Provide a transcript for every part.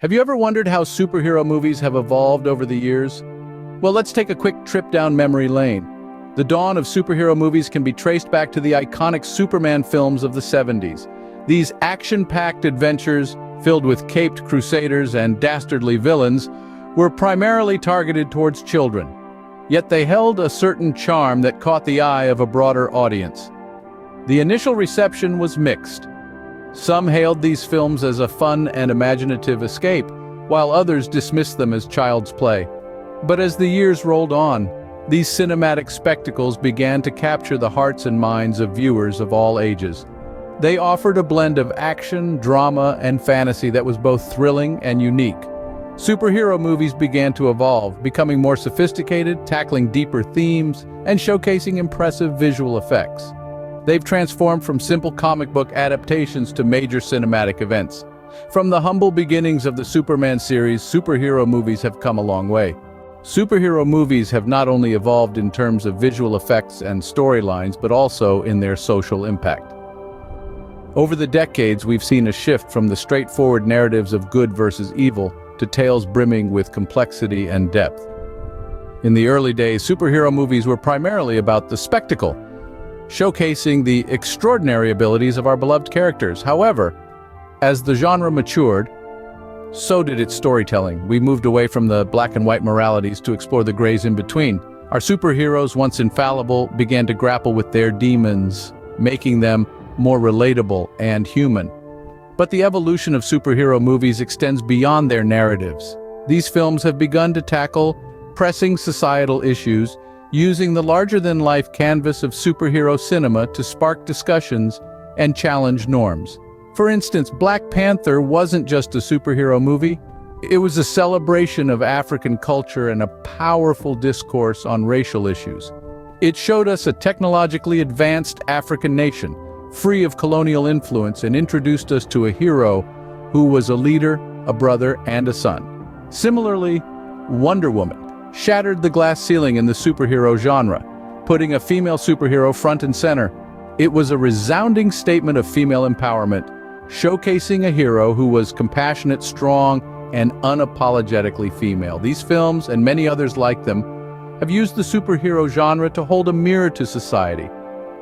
Have you ever wondered how superhero movies have evolved over the years? Well, let's take a quick trip down memory lane. The dawn of superhero movies can be traced back to the iconic Superman films of the 70s. These action-packed adventures, filled with caped crusaders and dastardly villains, were primarily targeted towards children. Yet they held a certain charm that caught the eye of a broader audience. The initial reception was mixed. Some hailed these films as a fun and imaginative escape, while others dismissed them as child's play. But as the years rolled on, these cinematic spectacles began to capture the hearts and minds of viewers of all ages. They offered a blend of action, drama, and fantasy that was both thrilling and unique. Superhero movies began to evolve, becoming more sophisticated, tackling deeper themes, and showcasing impressive visual effects. They've transformed from simple comic book adaptations to major cinematic events. From the humble beginnings of the Superman series, superhero movies have come a long way. Superhero movies have not only evolved in terms of visual effects and storylines, but also in their social impact. Over the decades, we've seen a shift from the straightforward narratives of good versus evil to tales brimming with complexity and depth. In the early days, superhero movies were primarily about the spectacle, showcasing the extraordinary abilities of our beloved characters. However, as the genre matured, so did its storytelling. We moved away from the black and white moralities to explore the grays in between. Our superheroes, once infallible, began to grapple with their demons, making them more relatable and human. But the evolution of superhero movies extends beyond their narratives. These films have begun to tackle pressing societal issues, using the larger-than-life canvas of superhero cinema to spark discussions and challenge norms. For instance, Black Panther wasn't just a superhero movie, it was a celebration of African culture and a powerful discourse on racial issues. It showed us a technologically advanced African nation, free of colonial influence, and introduced us to a hero who was a leader, a brother, and a son. Similarly, Wonder Woman shattered the glass ceiling in the superhero genre, putting a female superhero front and center. It was a resounding statement of female empowerment, showcasing a hero who was compassionate, strong, and unapologetically female. These films, and many others like them, have used the superhero genre to hold a mirror to society,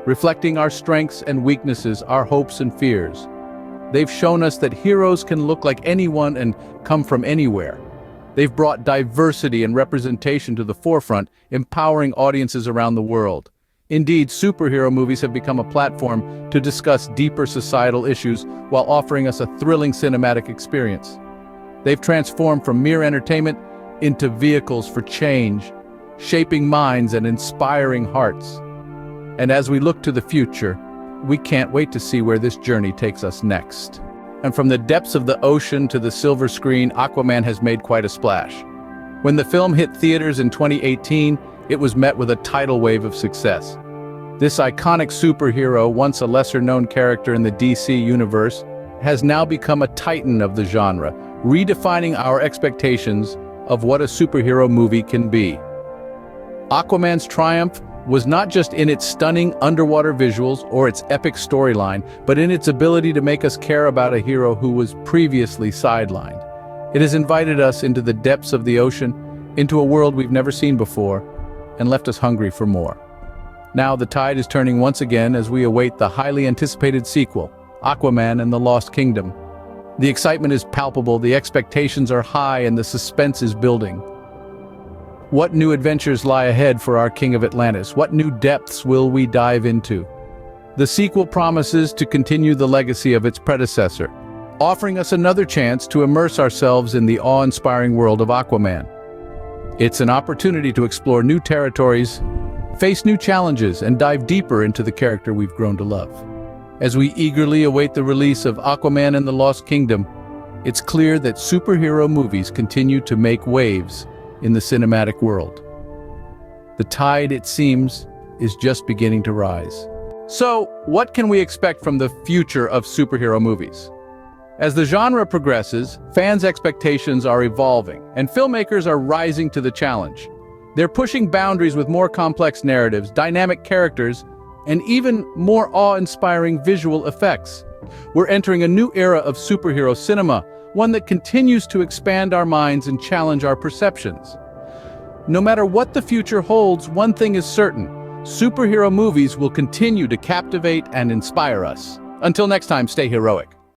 reflecting our strengths and weaknesses, our hopes and fears. They've shown us that heroes can look like anyone and come from anywhere. They've brought diversity and representation to the forefront, empowering audiences around the world. Indeed, superhero movies have become a platform to discuss deeper societal issues while offering us a thrilling cinematic experience. They've transformed from mere entertainment into vehicles for change, shaping minds and inspiring hearts. And as we look to the future, we can't wait to see where this journey takes us next. And from the depths of the ocean to the silver screen, Aquaman has made quite a splash. When the film hit theaters in 2018, it was met with a tidal wave of success. This iconic superhero, once a lesser-known character in the DC universe, has now become a titan of the genre, redefining our expectations of what a superhero movie can be. Aquaman's triumph was not just in its stunning underwater visuals or its epic storyline, but in its ability to make us care about a hero who was previously sidelined. It has invited us into the depths of the ocean, into a world we've never seen before, and left us hungry for more. Now the tide is turning once again as we await the highly anticipated sequel, Aquaman and the Lost Kingdom. The excitement is palpable, the expectations are high, and the suspense is building. What new adventures lie ahead for our King of Atlantis? What new depths will we dive into? The sequel promises to continue the legacy of its predecessor, offering us another chance to immerse ourselves in the awe-inspiring world of Aquaman. It's an opportunity to explore new territories, face new challenges, and dive deeper into the character we've grown to love. As we eagerly await the release of Aquaman and the Lost Kingdom, it's clear that superhero movies continue to make waves in the cinematic world. The tide, it seems, is just beginning to rise. So, what can we expect from the future of superhero movies? As the genre progresses, fans' expectations are evolving, and filmmakers are rising to the challenge. They're pushing boundaries with more complex narratives, dynamic characters, and even more awe-inspiring visual effects. We're entering a new era of superhero cinema, one that continues to expand our minds and challenge our perceptions. No matter what the future holds, one thing is certain: superhero movies will continue to captivate and inspire us. Until next time, stay heroic.